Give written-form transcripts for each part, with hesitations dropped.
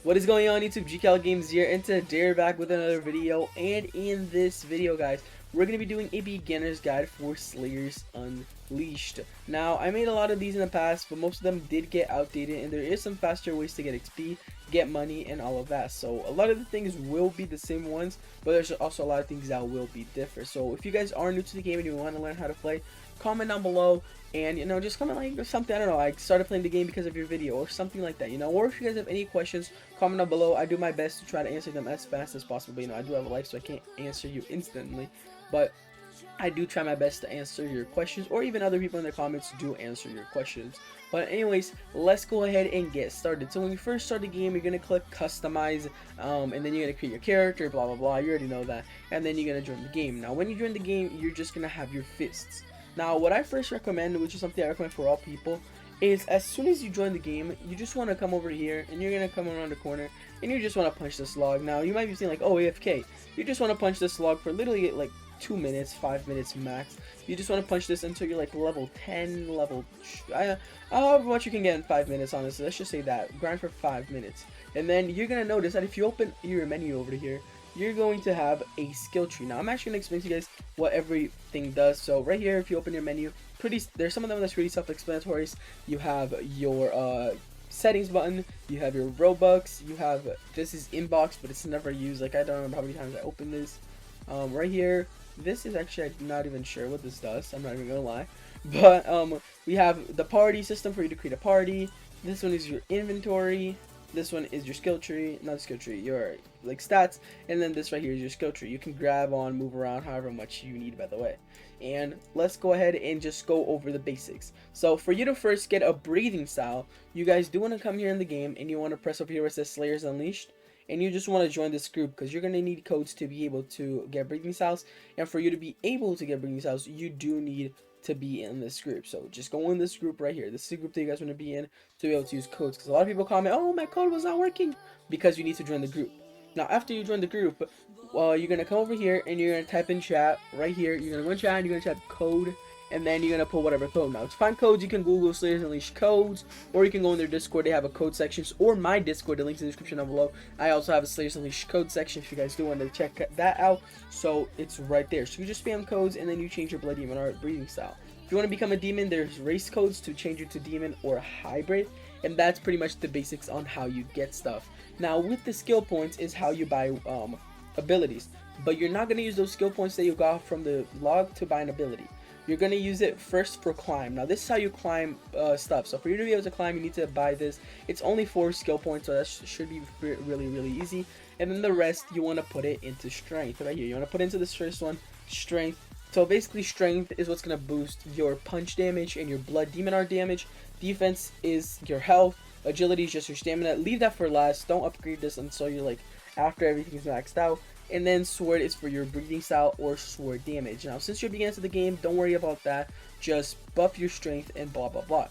What is going on YouTube? GCal Games here, and today we're back with another video. And in this video, guys, we're going to be doing a beginner's guide for Slayers Unleashed. Now, I made a lot of these in the past, but most of them did get outdated, and there is some faster ways to get XP, get money, and all of that. So a lot of the things will be the same ones, but there's also a lot of things that will be different. So if you guys are new to the game and you want to learn how to play, comment down below. And, just comment like something, I don't know, I started playing the game because of your video or something like that, or if you guys have any questions, comment down below. I do my best to try to answer them as fast as possible. I do have a life, so I can't answer you instantly, but I do try my best to answer your questions, or even other people in the comments do answer your questions. But anyways, let's go ahead and get started. So when you first start the game, you're going to click customize, and then you're going to create your character, blah blah blah, you already know that, and then you're going to join the game. Now when you join the game, you're just going to have your fists. Now, what I first recommend, which is something I recommend for all people, is as soon as you join the game, you just want to come over here, and you're going to come around the corner, and you just want to punch this log. Now, you might be saying like, oh, AFK. You just want to punch this log for literally like 2 minutes, 5 minutes max. You just want to punch this until you're like level 10, however much you can get in 5 minutes, honestly. Let's just say that. Grind for 5 minutes. And then you're going to notice that if you open your menu over here, you're going to have a skill tree. Now I'm actually going to explain to you guys what everything does. So right here, if you open your menu, there's some of them that's really self-explanatory. You have your settings button, you have your Robux, you have, this is inbox, but it's never used. Like, I don't remember how many times I opened this. Right here, this is actually, I'm not even sure what this does, I'm not even gonna lie, but we have the party system for you to create a party. This one is your inventory. This one is your skill tree, not skill tree, your like stats, and then this right here is your skill tree. You can grab on, move around however much you need, by the way. And let's go ahead and just go over the basics. So for you to first get a breathing style, you guys do want to come here in the game and you want to press over here where it says Slayers Unleashed, and you just want to join this group because you're going to need codes to be able to get breathing styles. And for you to be able to get breathing styles, you do need to be in this group. So just go in this group right here. This is the group that you guys want to be in to be able to use codes, because a lot of people comment, oh, my code was not working, because you need to join the group. Now after you join the group, you're gonna come over here and you're gonna type in chat right here. You're gonna go in chat and you're gonna type code, and then you're gonna put whatever code. Now to find codes, you can Google Slayers Unleashed codes, or you can go in their Discord. They have a code section, or my Discord. The link's in the description down below. I also have a Slayers Unleashed code section if you guys do want to check that out. So it's right there. So you just spam codes and then you change your blood demon or breathing style. If you want to become a demon, there's race codes to change you to demon or hybrid, and that's pretty much the basics on how you get stuff. Now with the skill points is how you buy abilities, but you're not going to use those skill points that you got from the log to buy an ability. You're going to use it first for climb. Now this is how you climb stuff. So for you to be able to climb, you need to buy this. It's only 4 skill points, so that should be really easy. And then the rest, you want to put it into strength right here. You want to put into this first one, strength. So basically strength is what's going to boost your punch damage and your blood demon art damage. Defense is your health. Agility is just your stamina. Leave that for last. Don't upgrade this until you're like after everything's maxed out. And then sword is for your breathing style or sword damage. Now since you're beginning to the game, don't worry about that. Just buff your strength and blah blah blah.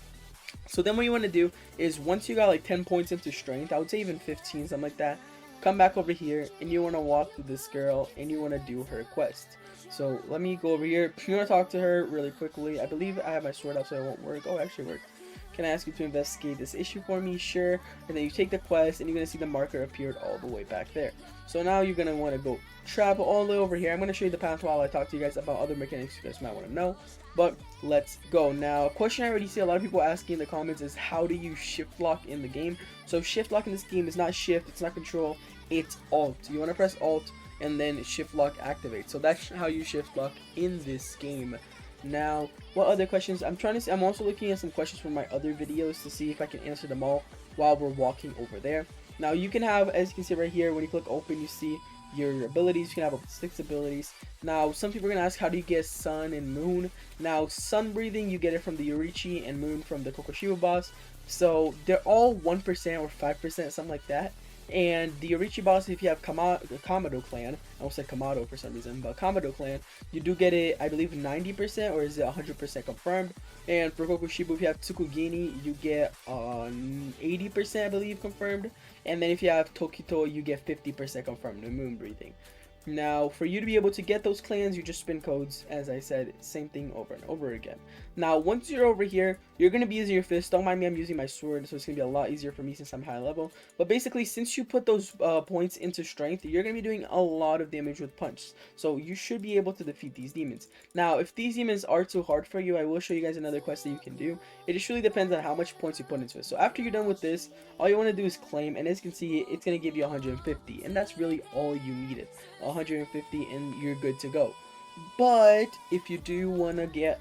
So then what you want to do is once you got like 10 points into strength, I would say even 15, something like that, come back over here and you want to walk to this girl and you want to do her quest. So let me go over here. You want to talk to her really quickly. I believe I have my sword out, so it won't work. Oh, it actually worked. Can I ask you to investigate this issue for me? Sure. And then you take the quest and you're going to see the marker appeared all the way back there. So now you're going to want to go travel all the way over here. I'm going to show you the path while I talk to you guys about other mechanics you guys might want to know. But let's go. Now, a question I already see a lot of people asking in the comments is how do you shift lock in the game? So shift lock in this game is not shift, it's not control, it's alt. You want to press alt and then shift lock activate. So that's how you shift lock in this game. Now, what other questions? I'm also looking at some questions from my other videos to see if I can answer them all while we're walking over there. Now you can have, as you can see right here, when you click open, you see your abilities. You can have up to 6 abilities. Now some people are gonna ask, how do you get sun and moon? Now sun breathing, you get it from the Yorichi, and moon from the Kokoshiba boss. So they're all 1% or 5%, something like that. And the Yorichi boss, if you have Kamado clan, I almost said Kamado for some reason, but Kamado clan, you do get it, I believe 90%, or is it 100% confirmed? And for Kokoshiba, if you have Tsukugini, you get 80%, I believe, confirmed. And then if you have Tokito, you get 50% confirmed, the moon breathing. Now, for you to be able to get those clans, you just spin codes, as I said, same thing over and over again. Now, once you're over here, you're going to be using your fist. Don't mind me, I'm using my sword, so it's going to be a lot easier for me since I'm high level. But basically, since you put those points into strength, you're going to be doing a lot of damage with punch. So you should be able to defeat these demons. Now, if these demons are too hard for you, I will show you guys another quest that you can do. It just really depends on how much points you put into it. So after you're done with this, all you want to do is claim, and as you can see, it's going to give you 150, and that's really all you needed. 150 and you're good to go. But if you do want to get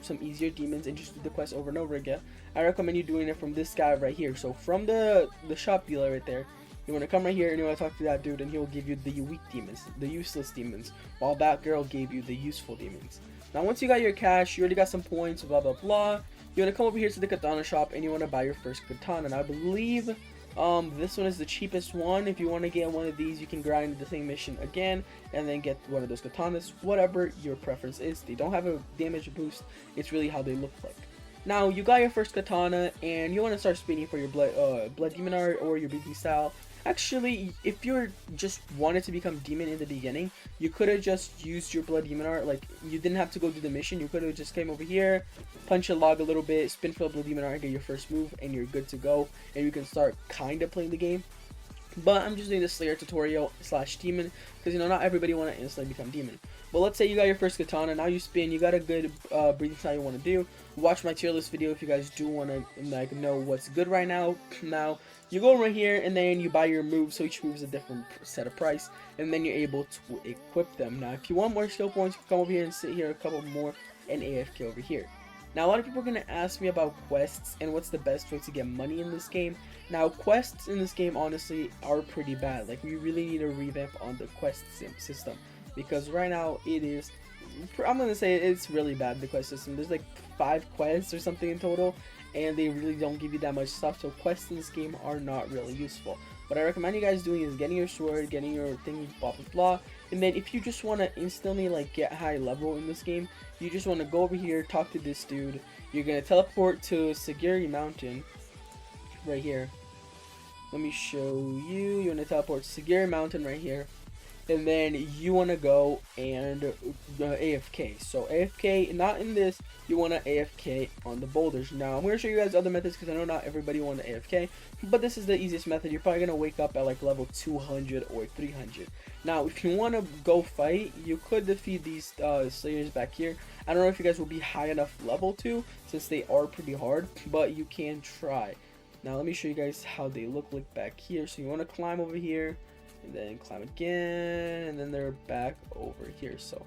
some easier demons and just do the quest over and over again, I recommend you doing it from this guy right here. So from the shop dealer right there, you want to come right here and you want to talk to that dude, and he will give you the weak demons, the useless demons, while that girl gave you the useful demons. Now once you got your cash, you already got some points, blah blah blah, you want to come over here to the katana shop and you want to buy your first katana. And I believe this one is the cheapest one. If you want to get one of these, you can grind the same mission again and then get one of those katanas, whatever your preference is. They don't have a damage boost, it's really how they look like. Now you got your first katana and you want to start spinning for your blood demon art or your breathing style. Actually, if you're just wanted to become demon in the beginning, you could have just used your blood demon art. Like, you didn't have to go do the mission. You could have just came over here, punch a log a little bit, spin for the blood demon art, get your first move, and you're good to go. And you can start kind of playing the game. But I'm just doing the Slayer tutorial / demon because, you know, not everybody want to instantly become demon. But let's say you got your first katana, now you spin, you got a good breathing style you want to do. Watch my tier list video if you guys do want to like know what's good right now. Now you go right here and then you buy your moves, so each move is a different set of price, and then you're able to equip them. Now if you want more skill points, you can come over here and sit here a couple more and AFK over here. Now a lot of people are going to ask me about quests and what's the best way to get money in this game. Now quests in this game honestly are pretty bad. Like, we really need a revamp on the quest system, because right now it is, I'm going to say it's really bad, the quest system. There's like 5 quests or something in total, and they really don't give you that much stuff, so quests in this game are not really useful. What I recommend you guys doing is getting your sword, getting your thing, blah blah blah, and then if you just want to instantly like get high level in this game, you just want to go over here, talk to this dude. You're going to teleport to Sagiri Mountain right here. Let me show you. You want to teleport to Sagiri Mountain right here, and then you want to go and AFK. So AFK, not in this, you want to AFK on the boulders. Now I'm going to show you guys other methods because I know not everybody want to AFK, but this is the easiest method. You're probably going to wake up at like level 200 or 300. Now if you want to go fight, you could defeat these slayers back here. I don't know if you guys will be high enough level to, since they are pretty hard, but you can try. Now let me show you guys how they look like back here. So you want to climb over here, and then climb again, and then they're back over here. So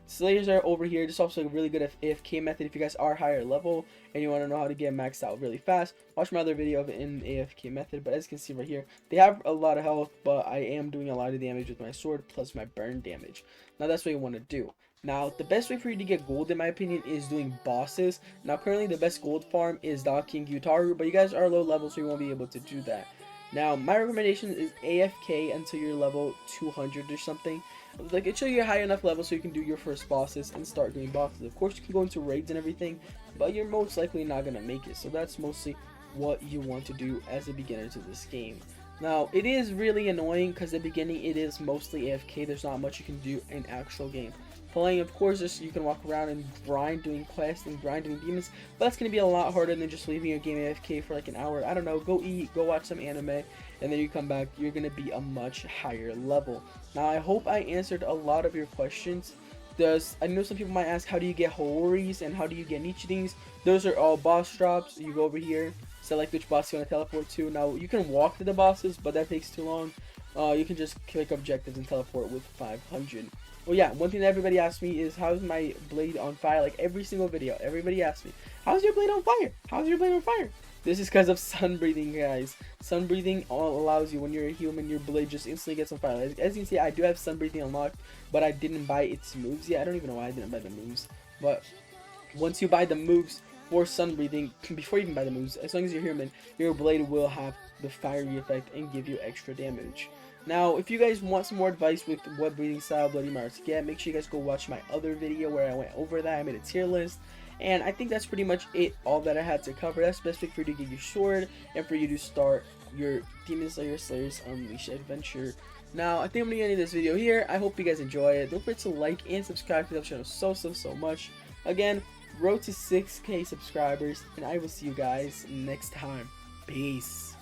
slayers are over here. This is also a really good AFK method if you guys are higher level and you want to know how to get maxed out really fast. Watch my other video of it in AFK method. But as you can see right here, they have a lot of health, but I am doing a lot of damage with my sword plus my burn damage. Now that's what you want to do. Now the best way for you to get gold, in my opinion, is doing bosses. Now currently the best gold farm is King Gyutaru, but you guys are low level, so you won't be able to do that. Now my recommendation is AFK until you're level 200 or something. Like, until you're high enough level so you can do your first bosses and start doing bosses. Of course you can go into raids and everything, but you're most likely not going to make it. So that's mostly what you want to do as a beginner to this game. Now it is really annoying because at the beginning it is mostly AFK. There's not much you can do in actual game playing. Of course, just you can walk around and grind doing quests and grind doing demons, but that's going to be a lot harder than just leaving your game AFK for like an hour. I don't know, go eat, go watch some anime, and then you come back, you're going to be a much higher level. Now I hope I answered a lot of your questions. I know some people might ask, how do you get Horis and how do you get niche things? Those are all boss drops. You go over here, select which boss you want to teleport to. Now you can walk to the bosses, but that takes too long. You can just click objectives and teleport with 500. Oh yeah, one thing that everybody asks me is, how's my blade on fire? Like every single video, everybody asks me, how's your blade on fire? How's your blade on fire? This is because of sun breathing, guys. Sun breathing allows you, when you're a human, your blade just instantly gets on fire. As you can see, I do have sun breathing unlocked, but I didn't buy its moves yet. I don't even know why I didn't buy the moves. But once you buy the moves for sun breathing, before you even buy the moves, as long as you're human, your blade will have the fiery effect and give you extra damage. Now, if you guys want some more advice with what breathing style Bloody Mars to get, make sure you guys go watch my other video where I went over that. I made a tier list. And I think that's pretty much it, all that I had to cover. That's specific for you to get your sword and for you to start your Demon Slayer Slayers Unleashed adventure. Now, I think I'm going to end this video here. I hope you guys enjoy it. Don't forget to like and subscribe to the channel so much. Again, road to 6K subscribers, and I will see you guys next time. Peace.